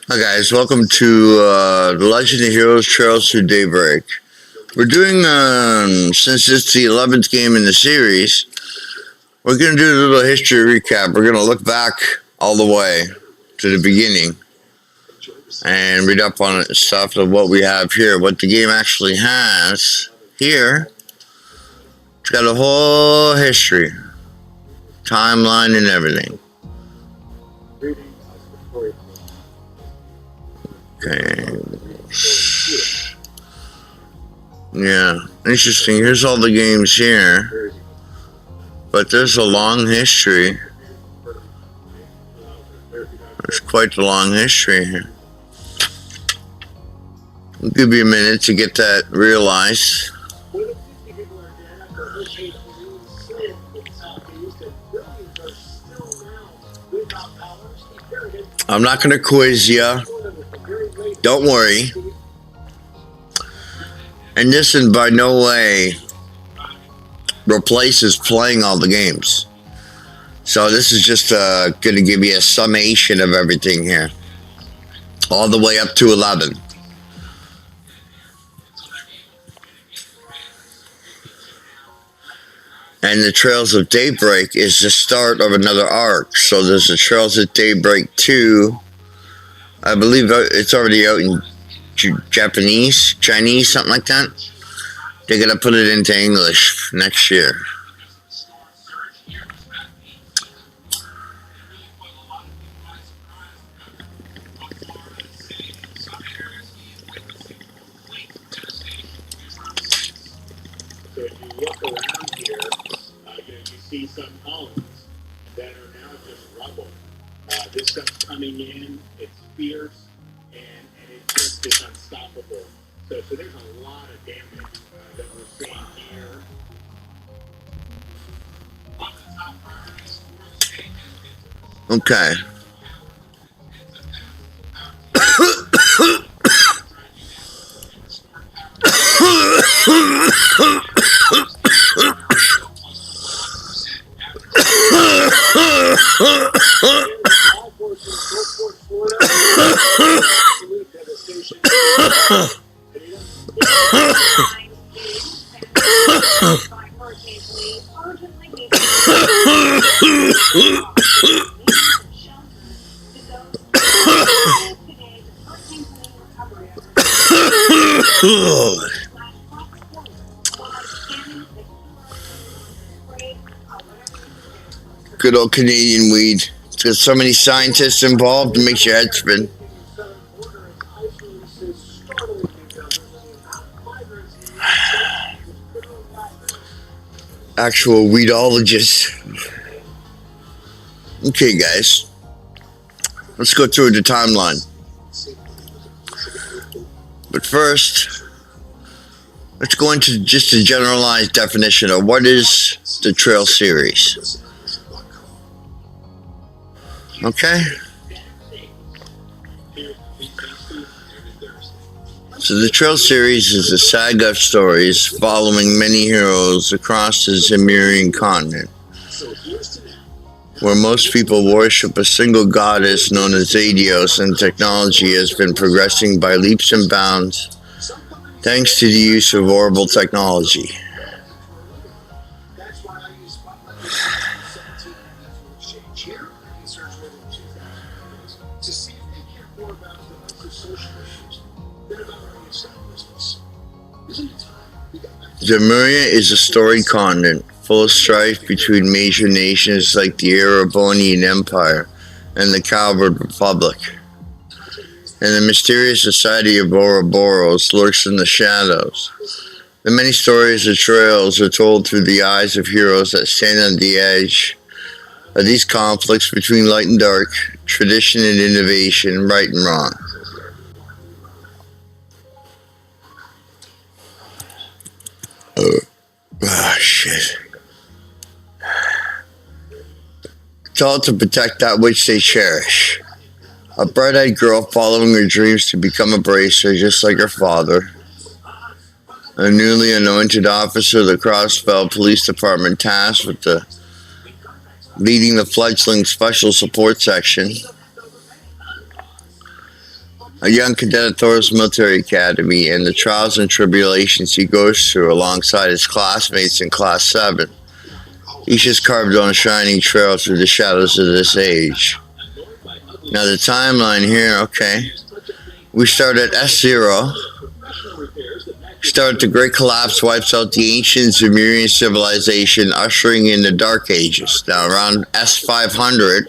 Hi guys, welcome to The Legend of Heroes Trails Through Daybreak. We're doing, since it's the 11th game in the series, we're going to do a little history recap. We're going to look back all the way to the beginning and read up on it, stuff of what we have here, what the game actually has here. It's got a whole history, timeline and everything. Okay. Yeah, interesting. Here's all the games here. But there's a long history. There's quite the long history here. I'll give you a minute to get that realized. I'm not going to quiz you. Don't worry. And this in by no way replaces playing all the games. So this is just going to give you a summation of everything here. All the way up to 11. And the Trails of Daybreak is the start of another arc. So there's the Trails of Daybreak 2. I believe it's already out in Japanese, Chinese, something like that. They're going to put it into English next year. So if you look around here, you see some homes that are now just rubble. This stuff's coming in, it's fierce, and it just is unstoppable. So there's a lot of damage that we're seeing here. Okay. Good old Canadian weed. It's got so many scientists involved, it makes your head spin. Actual weedologists. Okay, guys. Let's go through the timeline. But first, let's go into just a generalized definition of what is the Trail series. Okay? So the Trail series is a saga of stories following many heroes across the Zemurian continent, where most people worship a single goddess known as Adios, and technology has been progressing by leaps and bounds thanks to the use of orbital technology. Zemuria is a storied continent, full of strife between major nations like the Erebonian Empire and the Coward Republic. And the mysterious society of Ouroboros lurks in the shadows. The many stories of trails are told through the eyes of heroes that stand on the edge of these conflicts between light and dark, tradition and innovation, right and wrong. Shit. It's all to protect that which they cherish. A bright-eyed girl following her dreams to become a bracer, just like her father. A newly anointed officer of the Crossbell Police Department tasked with leading the fledgling Special Support Section. a young cadet at Thor's Military Academy, and the trials and tribulations he goes through alongside his classmates in Class 7. Each is carved on a shining trail through the shadows of this age. Now the timeline here, okay. We start at S0. Start the Great Collapse wipes out the ancient Sumerian civilization, ushering in the Dark Ages. Now around S500,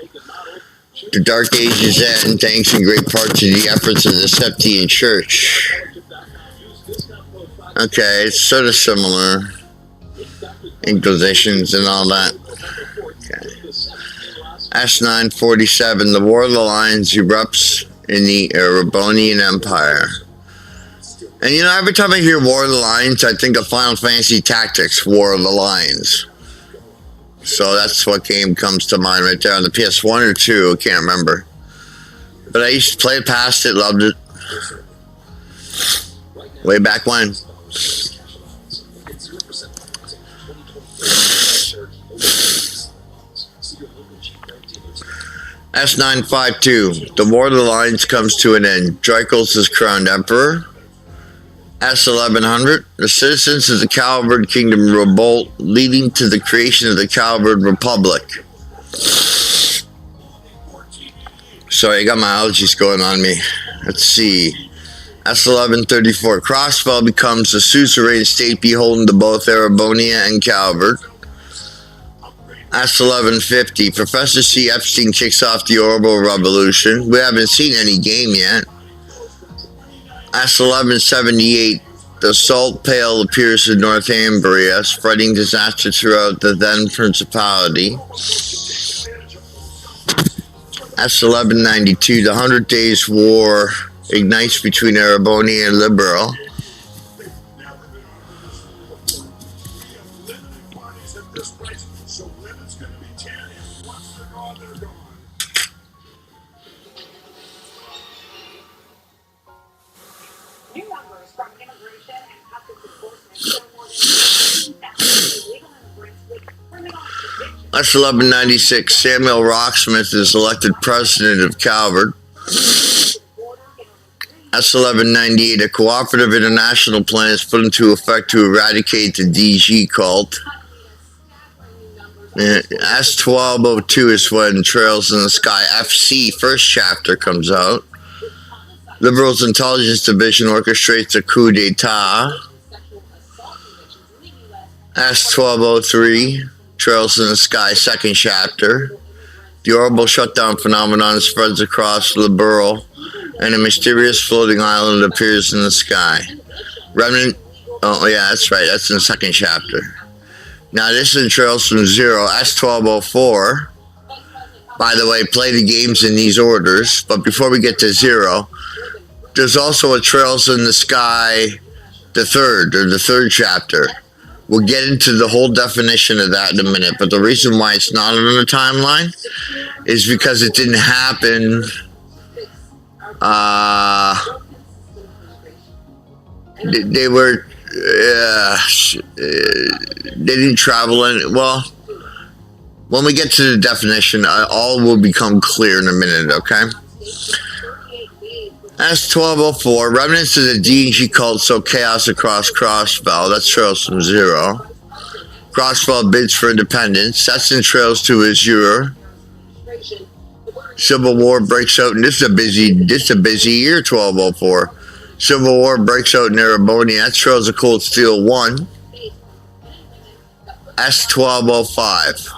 the Dark Ages end, thanks in great part to the efforts of the Septine Church. Okay, it's sort of similar. Inquisitions and all that. Okay. S947, the War of the Lions erupts in the Erebonian Empire. And you know, every time I hear War of the Lions, I think of Final Fantasy Tactics, War of the Lions. So that's what game comes to mind right there on the PS1 or 2, I can't remember. But I used to play past it, loved it. Way back when. S952, the War of the Lions comes to an end. Drykos is crowned Emperor. S1100, the citizens of the Calvard Kingdom revolt, leading to the creation of the Calvard Republic. Sorry, I got my allergies going on me. Let's see. S1134, Crossfell becomes the suzerain state beholden to both Erebonia and Calvard. S1150, Professor C. Epstein kicks off the Orbital Revolution. We haven't seen any game yet. S1178, the Salt Pale appears in Northumbria, spreading disaster throughout the then Principality. S1192, the 100 Days War ignites between Erebonia and Liberal. That's 1196. Samuel Rocksmith is elected president of Calvard. That's 1198. A cooperative international plan is put into effect to eradicate the DG cult. That's 1202 is when Trails in the Sky FC first chapter comes out. Liberals Intelligence Division orchestrates a coup d'etat. That's 1203. Trails in the Sky second chapter. The orbital shutdown phenomenon spreads across Liberal, and a mysterious floating island appears in the sky. Remnant. Oh yeah, that's right. That's in the second chapter. Now this is Trails from Zero. S1204. By the way, play the games in these orders. But before we get to Zero, there's also a Trails in the Sky, the third chapter. We'll get into the whole definition of that in a minute, but the reason why it's not on the timeline is because it didn't happen. They were, they didn't travel in. Well, when we get to the definition, all will become clear in a minute, okay? S1204, remnants of the D&G cult sow chaos across Crossfell. That's Trails from Zero. Crossfell bids for independence. That's in Trails to Azure. Civil War breaks out, and this is a busy year, 1204. Civil War breaks out in Erebonia. That's Trails of Cold Steel 1. S1205.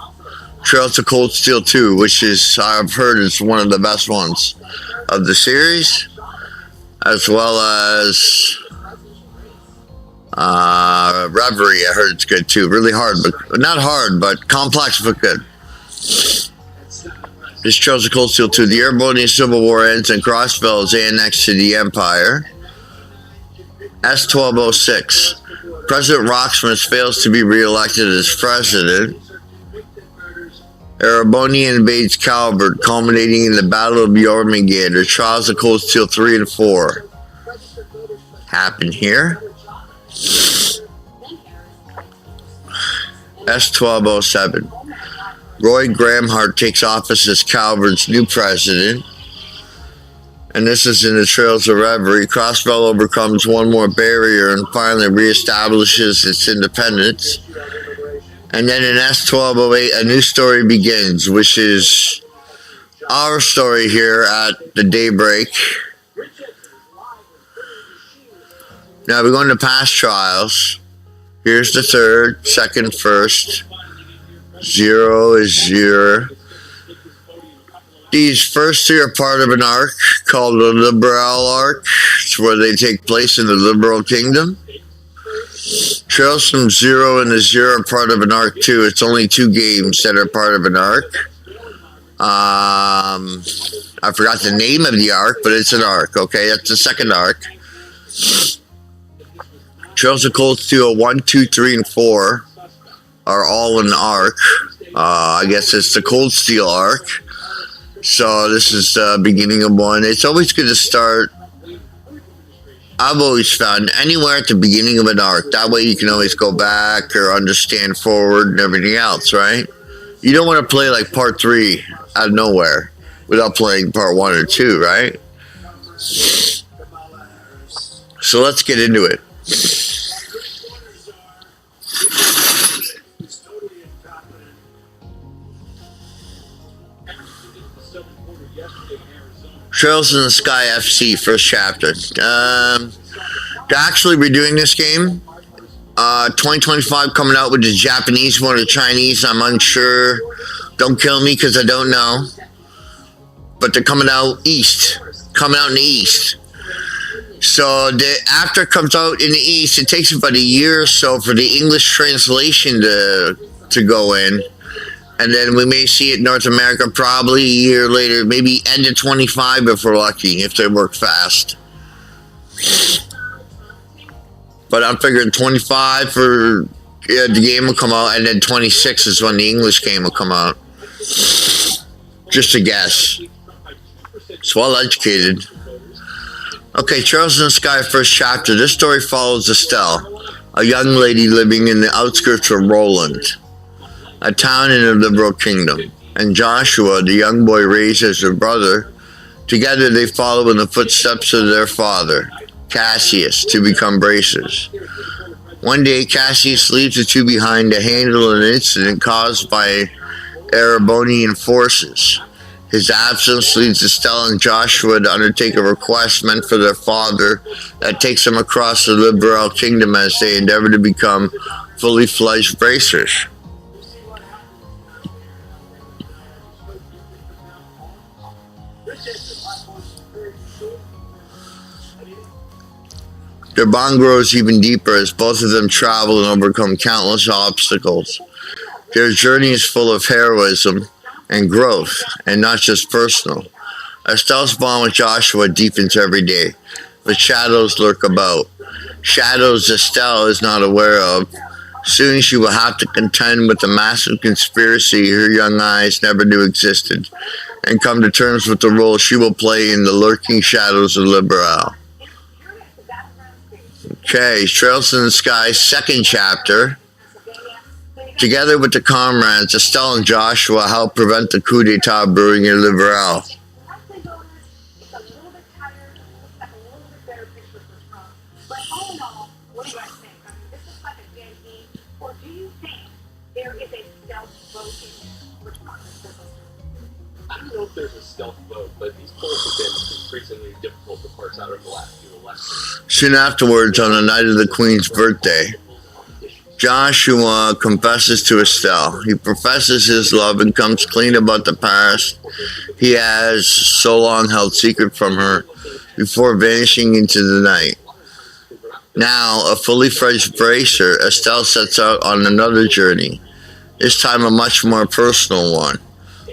Trails of Cold Steel 2, which is, I've heard, is one of the best ones of the series. As well as Reverie, I heard it's good too. Really hard, but not hard, but complex, but good. This Trails of Cold Steel 2. The Erebonian Civil War ends and Crossfell is annexed to the Empire. S1206. President Rocksmith fails to be re-elected as president. Erebonia invades Calvard, culminating in the Battle of Jormungandr. Trials of Cold Steel 3 and 4 happen here. S1207. Roy Gramhart takes office as Calvard's new president. And this is in the Trails of Reverie. Crossbell overcomes one more barrier and finally reestablishes its independence. And then in S1208, a new story begins, which is our story here at the Daybreak. Now we're going to past trials. Here's the third, second, first. 0 is 0. These first three are part of an arc called the Liberal arc. It's where they take place in the Liberal Kingdom. Trails from 0 and the 0 are part of an arc too. It's only 2 games that are part of an arc. I forgot the name of the arc, but it's an arc, okay? That's the second arc. Trails of Cold Steel 1, 2, 3, and 4 are all an arc. I guess it's the Cold Steel arc. So this is the beginning of one. It's always good to start, I've always found, anywhere at the beginning of an arc. That way you can always go back or understand forward and everything else, right? You don't want to play like part 3 out of nowhere without playing part 1 or 2, right? So let's get into it. Trails in the Sky FC, first chapter. They're actually redoing this game. 2025 coming out with the Japanese one or the Chinese, I'm unsure. Don't kill me because I don't know. But they're coming out east. Coming out in the east. So after it comes out in the east, it takes about a year or so for the English translation to go in. And then we may see it in North America probably a year later, maybe end of 25 if we're lucky, if they work fast. But I'm figuring 25 for the game will come out, and then 26 is when the English game will come out. Just a guess. It's well educated. Okay, Trails in the Sky, first chapter. This story follows Estelle, a young lady living in the outskirts of Roland, a town in the Liberal Kingdom, and Joshua, the young boy raised as her brother. Together they follow in the footsteps of their father, Cassius, to become bracers. One day, Cassius leaves the two behind to handle an incident caused by Erebonian forces. His absence leads Estelle and Joshua to undertake a request meant for their father that takes them across the Liberal Kingdom as they endeavor to become fully fledged bracers. Their bond grows even deeper as both of them travel and overcome countless obstacles. Their journey is full of heroism and growth, and not just personal. Estelle's bond with Joshua deepens every day, but shadows lurk about. Shadows Estelle is not aware of. Soon she will have to contend with the massive conspiracy her young eyes never knew existed, and come to terms with the role she will play in the lurking shadows of Liberal. Okay, Trails in the Sky, second chapter. Together with the comrades, Estelle and Joshua help prevent the coup d'etat brewing in Liberal. I don't know if there's a stealth vote, but these polls have been increasingly difficult to parse out over the last few elections. Soon afterwards, on the night of the Queen's birthday, Joshua confesses to Estelle. He professes his love and comes clean about the past he has so long held secret from her before vanishing into the night. Now, a fully fledged bracer, Estelle sets out on another journey, this time a much more personal one,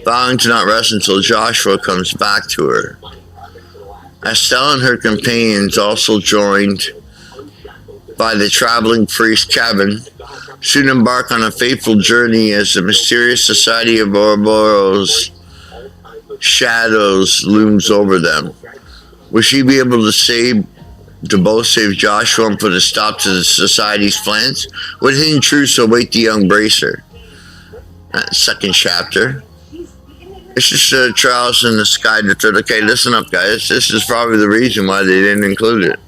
vowing to not rest until Joshua comes back to her. Estelle and her companions, also joined by the traveling priest Kevin, soon embark on a fateful journey as the mysterious society of Ouroboros shadows looms over them. Will she be able to both save Joshua and put a stop to the society's plans? What hidden truths await the young bracer? Second chapter. It's just trials in the sky that said, okay, listen up, guys. This is probably the reason why they didn't include it.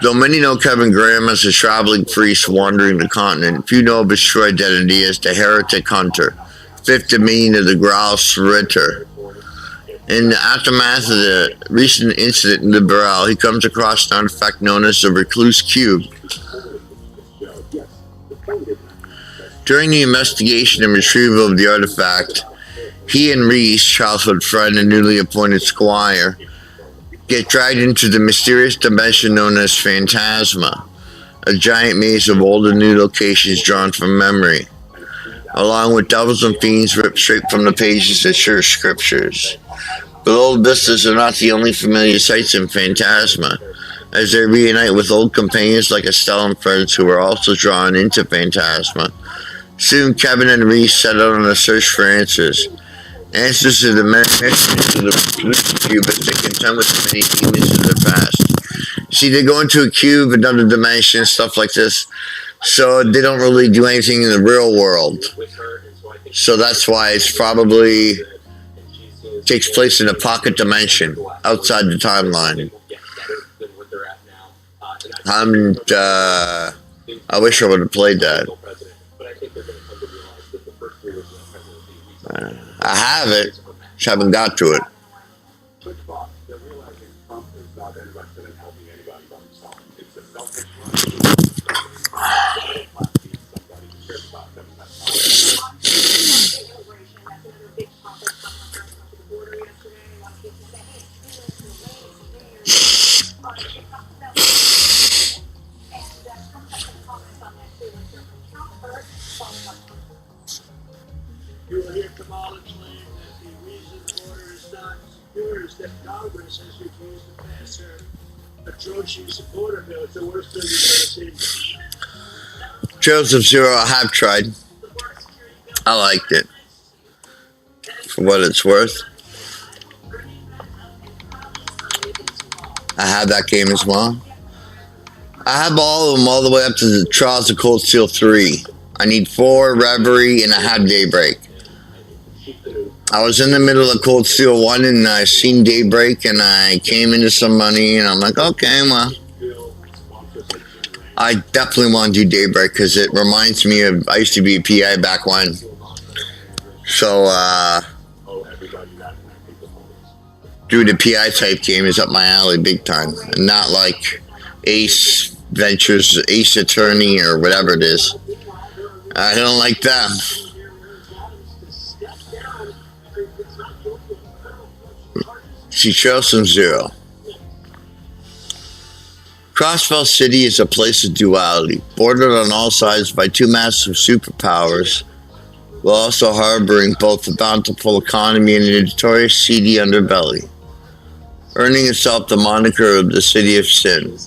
Though many know Kevin Graham as a traveling priest wandering the continent, few know of his true identity as the heretic hunter, fifth dominion of the Grouse Ritter. In the aftermath of the recent incident in the Barrel, he comes across an artifact known as the Recluse Cube. During the investigation and retrieval of the artifact, he and Reese, childhood friend and newly appointed squire, get dragged into the mysterious dimension known as Phantasma, a giant maze of old and new locations drawn from memory, along with devils and fiends ripped straight from the pages of sure scriptures. But old vistas are not the only familiar sights in Phantasma, as they reunite with old companions like Estelle and friends who are also drawn into Phantasma. Soon, Kevin and Reese set out on a search for answers. Answers to the many mysteries of the cube as they contend with the many demons of their past. See, they go into a cube, another dimension, stuff like this, so they don't really do anything in the real world. So that's why it's probably takes place in a pocket dimension outside the timeline. I wish I would have played that. I have it, just haven't got to it. You will hear Kamala claim that the reason the border is not secure is that Congress has refused to pass her atrocious border bill. It's the worst bill you've ever seen. Trails of Zero, I have tried. I liked it. For what it's worth. I have that game as well. I have all of them all the way up to the Trials of Cold Steel 3. I need 4, Reverie, and I have Daybreak. I was in the middle of Cold Steel 1 and I seen Daybreak and I came into some money and I'm like, okay, well, I definitely want to do Daybreak because it reminds me of, I used to be a PI back when. So, do the PI type game is up my alley big time. And not like Ace Ventures, Ace Attorney or whatever it is. I don't like them. She chose some Zero. Crossfell City is a place of duality, bordered on all sides by two massive superpowers, while also harboring both a bountiful economy and a notorious seedy underbelly, earning itself the moniker of the City of Sin.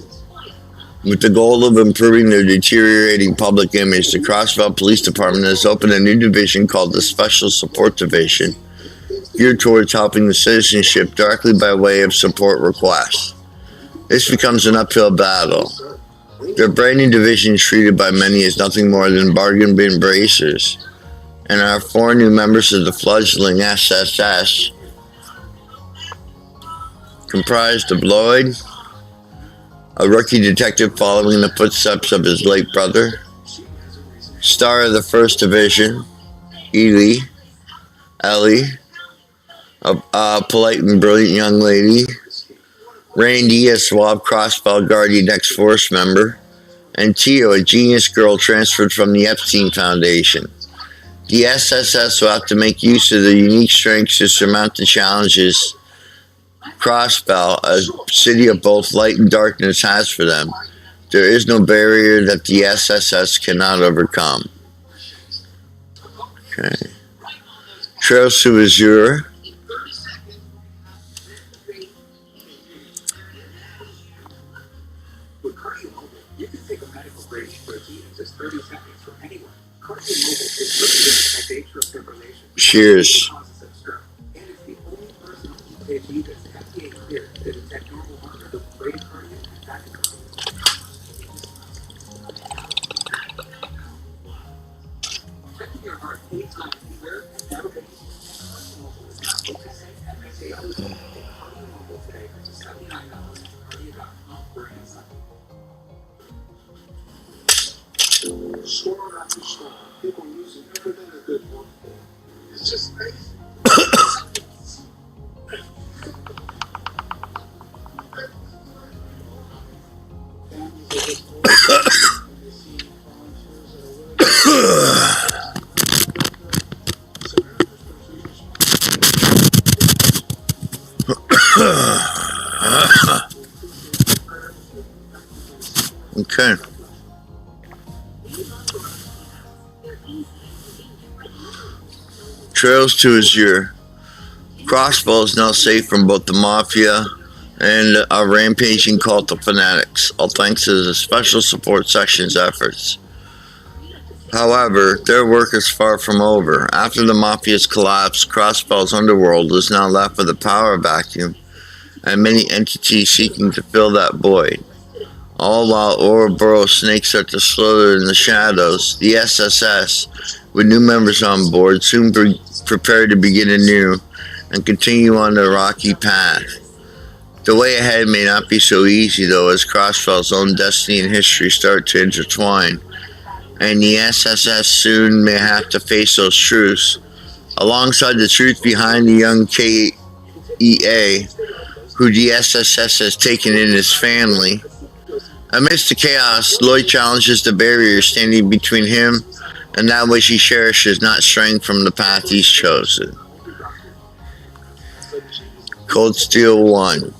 With the goal of improving their deteriorating public image, the Crossfell Police Department has opened a new division called the Special Support Division, geared towards helping the citizenship directly by way of support requests. This becomes an uphill battle. Their brand new division is treated by many as nothing more than bargain bin bracers, and our 4 new members of the fledgling SSS, comprised of Lloyd, a rookie detective following in the footsteps of his late brother, star of the 1st Division, Ellie, a polite and brilliant young lady, Randy, a suave Crossfell Guardian ex-force member, and Tio, a genius girl transferred from the Epstein Foundation. The SSS will have to make use of their unique strengths to surmount the challenges Crossfell, a city of both light and darkness, has for them. There is no barrier that the SSS cannot overcome. Okay. Trails to Azure. Cheers. Storm after storm, people using everything that they've worked for. It's just amazing. Okay. Trails to Azure. Crossbow is now safe from both the Mafia and a rampaging cult of fanatics, all thanks to the Special Support Section's efforts. However, their work is far from over. After the Mafia's collapse, Crossbow's underworld is now left with a power vacuum and many entities seeking to fill that void. All while Ouroboros snakes start to slither in the shadows, the SSS, with new members on board, soon prepare to begin anew and continue on their rocky path. The way ahead may not be so easy, though, as Crossbow's own destiny and history start to intertwine, and the SSS soon may have to face those truths, alongside the truth behind the young KEA, who the SSS has taken in as family. Amidst the chaos, Lloyd challenges the barrier standing between him and that which he cherishes, not straying from the path he's chosen. Cold Steel 1.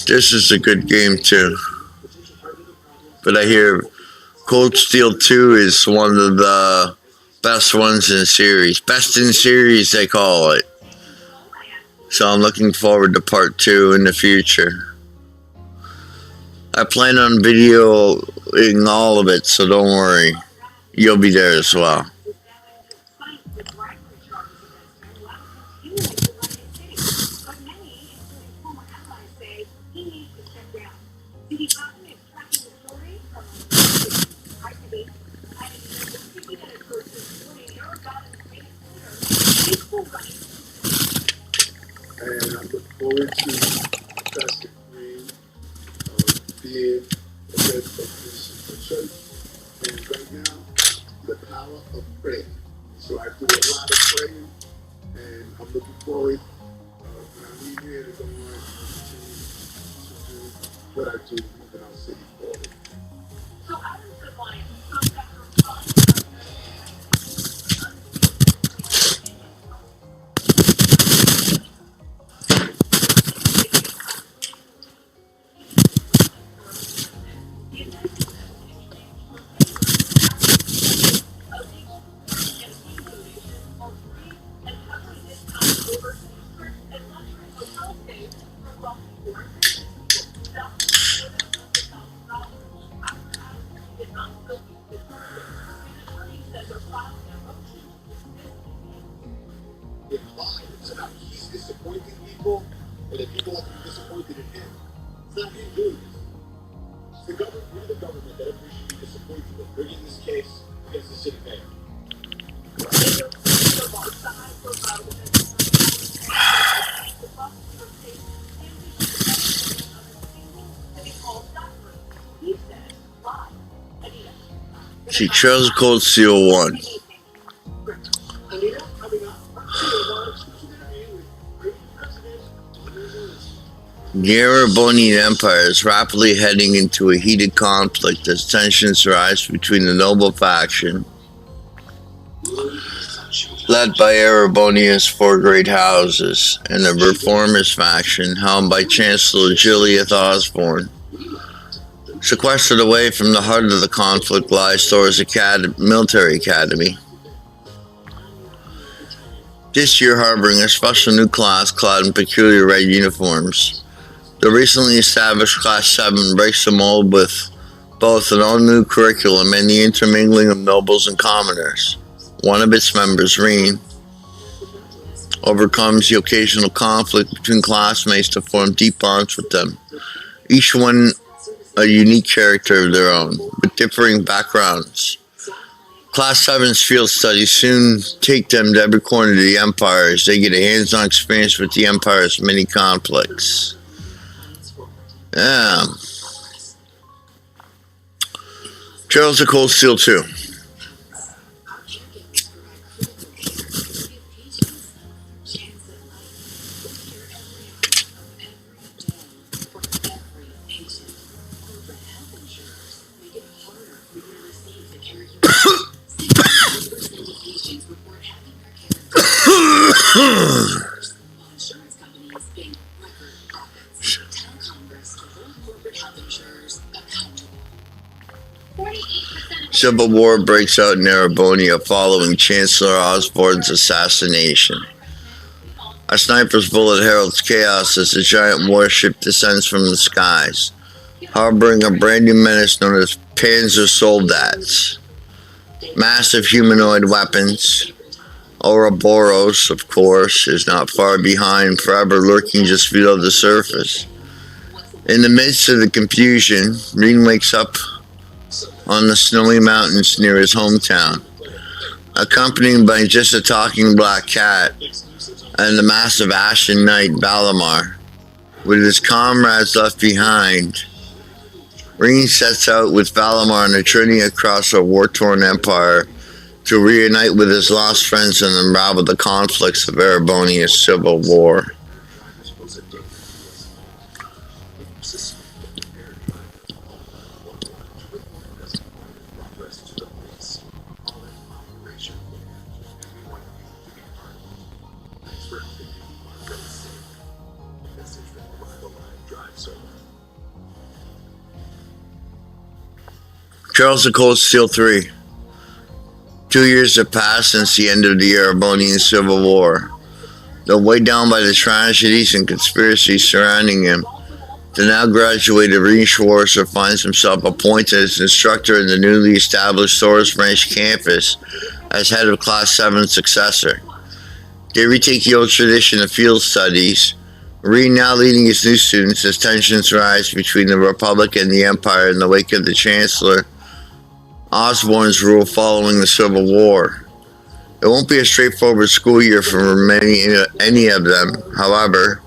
This is a good game too. But I hear Cold Steel 2 is one of the best ones in the series. Best in series, they call it. So I'm looking forward to part 2 in the future. I plan on videoing all of it, so don't worry. You'll be there as well. And I look forward to Pastor Green being the head of this church. And right now, the power of prayer. So I do a lot of praying, and I'm looking forward when I leave here to go on and continue to do what I do, moving our city forward. So how does the Lions contact it's about he's disappointing people, and the people have to be disappointed in him. It's not him doing this. It's the government, we're the government that everybody should be disappointed with, bringing this case against the city mayor. She chose Cold Steel 1. The Erebonian Empire is rapidly heading into a heated conflict as tensions rise between the noble faction, led by Erebonia's 4 great houses, and the reformist faction, helmed by Chancellor Julius Osborne. Sequestered away from the heart of the conflict lies Thor's military academy. This year harboring a special new class clad in peculiar red uniforms. The recently established Class 7 breaks the mold with both an all-new curriculum and the intermingling of nobles and commoners. One of its members, Reen, overcomes the occasional conflict between classmates to form deep bonds with them, each one a unique character of their own, with differing backgrounds. Class 7's field studies soon take them to every corner of the Empire as they get a hands-on experience with the Empire's many conflicts. Yeah. Trails of Cold Steel 2. Civil war breaks out in Erebonia following Chancellor Osborne's assassination. A sniper's bullet heralds chaos as a giant warship descends from the skies, harboring a brand new menace known as Panzer Soldats. Massive humanoid weapons. Ouroboros, of course, is not far behind, forever lurking just below the surface. In the midst of the confusion, Rean wakes up on the snowy mountains near his hometown, accompanied by just a talking black cat and the massive ashen knight Valimar. With his comrades left behind, Rean sets out with Valimar on a journey across a war-torn empire to reunite with his lost friends and unravel the conflicts of Erebonia's civil war. Trails of Cold Steel 3. 2 years have passed since the end of the Erebonian Civil War. Though weighed down by the tragedies and conspiracies surrounding him, the now graduated Rean Schwarzer finds himself appointed as instructor in the newly established Source Branch campus as head of Class 7 successor. They retake the old tradition of field studies, Rean now leading his new students as tensions rise between the Republic and the Empire in the wake of the Chancellor Osborne's rule following the Civil War. It won't be a straightforward school year for any of them, however.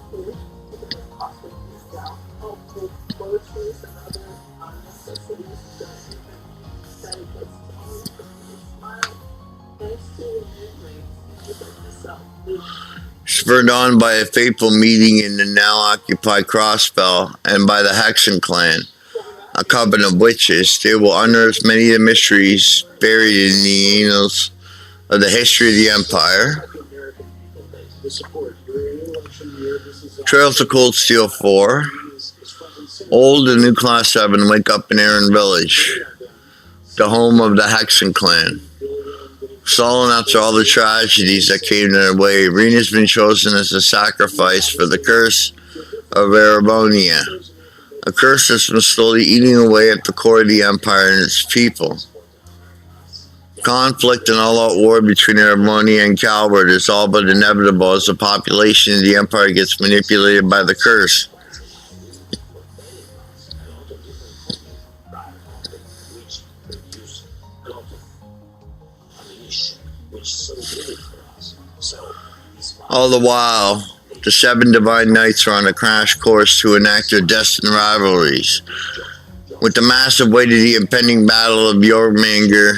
Spurred on by a fateful meeting in the now occupied Crossbell and by the Hexen clan, a coven of witches, they will unearth many of the mysteries buried in the annals of the history of the Empire. Trails of Cold Steel 4. Old and new Class 7 wake up in Erin Village, the home of the Hexen clan. Sullen after all the tragedies that came their way, Rean has been chosen as a sacrifice for the curse of Erebonia. A curse that's been slowly eating away at the core of the Empire and its people. Conflict and all-out war between Erebonia and Calvert is all but inevitable as the population of the Empire gets manipulated by the curse. All the while, the 7 Divine Knights are on a crash course to enact their destined rivalries. With the massive weight of the impending battle of Jormungandr,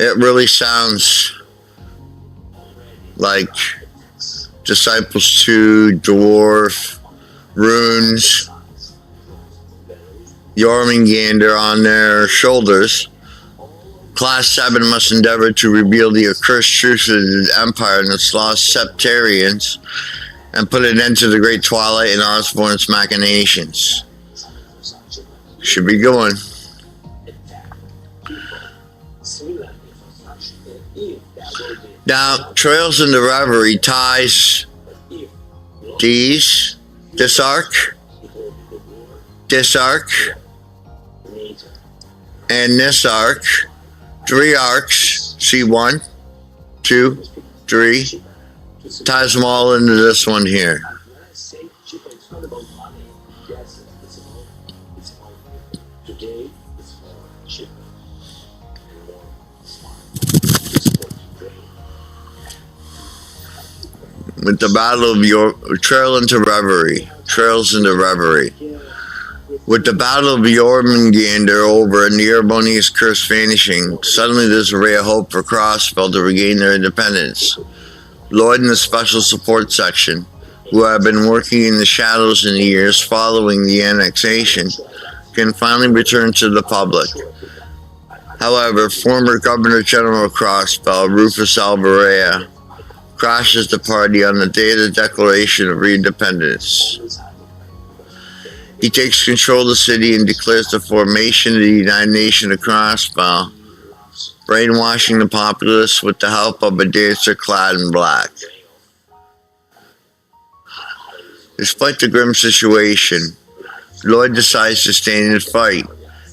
it really sounds like Disciples 2, Dwarf, Runes, Jormungandr on their shoulders. Class 7 must endeavor to reveal the accursed truth of the Empire and its lost Septarians, and put an end to the Great Twilight and Osborne's machinations. Should be going. Now, Trails into Reverie ties this arc, and this arc. 3 arcs, see 1, 2, 3, ties them all into this one here. With the Battle of Trails into Reverie. With the Battle of Jormungandr over and the Erebonians' curse vanishing, suddenly there's a ray of hope for Crossfell to regain their independence. Lloyd and the Special Support Section, who have been working in the shadows in the years following the annexation, can finally return to the public. However, former Governor General of Crossfell, Rufus Alvarez, crashes the party on the day of the Declaration of Independence. He takes control of the city and declares the formation of the United Nations of Crossfell, brainwashing the populace with the help of a dancer clad in black. Despite the grim situation, Lloyd decides to stand and fight.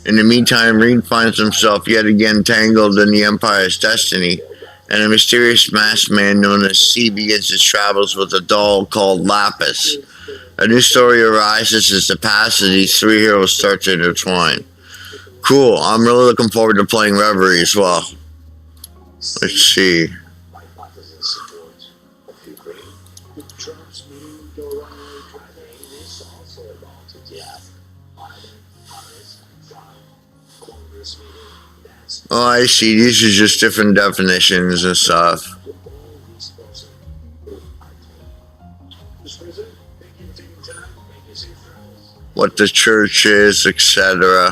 In the meantime, Reed finds himself yet again tangled in the Empire's destiny, and a mysterious masked man known as C begins his travels with a doll called Lapis. A new story arises as the past of these three heroes start to intertwine. Cool, I'm really looking forward to playing Reverie as well. Let's see. Oh, I see. These are just different definitions and stuff. What the church is, etc.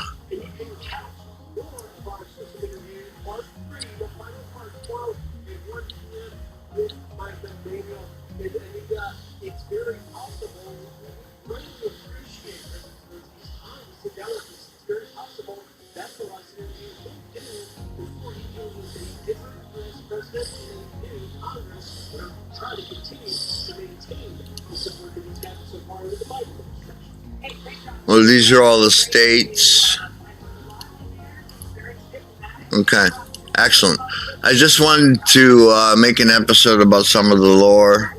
Well, these are all the states. Okay, excellent. I just wanted to make an episode about some of the lore,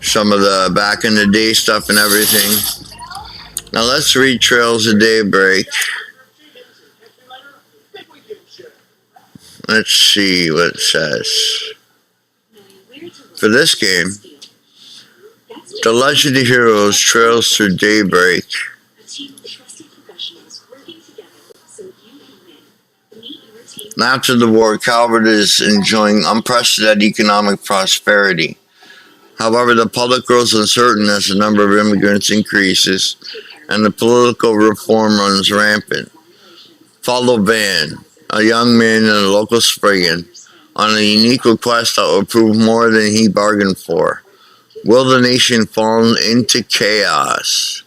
some of the back in the day stuff and everything. Now let's read Trails of Daybreak. Let's see what it says. For this game, The Legend of Heroes Trails Through Daybreak. After the war, Calvert is enjoying unprecedented economic prosperity. However, the public grows uncertain as the number of immigrants increases and the political reform runs rampant. Follow Van, a young man in a local spriggan, on a unique request that will prove more than he bargained for. Will the nation fall into chaos?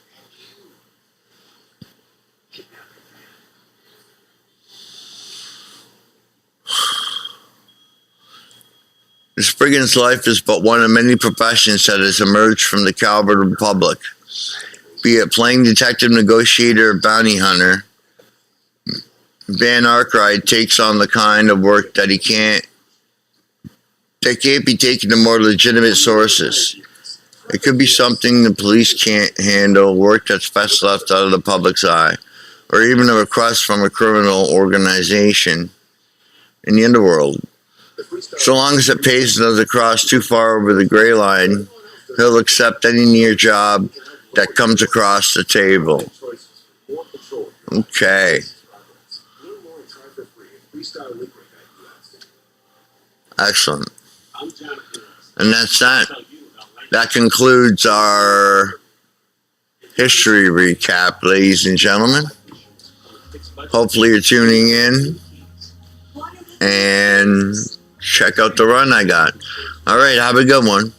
The Spriggan's life is but one of many professions that has emerged from the Calvert Republic. Be it playing detective, negotiator, or bounty hunter, Van Arkwright takes on the kind of work that can't be taken to more legitimate sources. It could be something the police can't handle, work that's best left out of the public's eye, or even a request from a criminal organization in the underworld. So long as it pays and doesn't cross too far over the gray line, he'll accept any near job that comes across the table. Okay. Excellent. And that's that. That concludes our history recap, ladies and gentlemen. Hopefully you're tuning in and check out the run I got. All right, have a good one.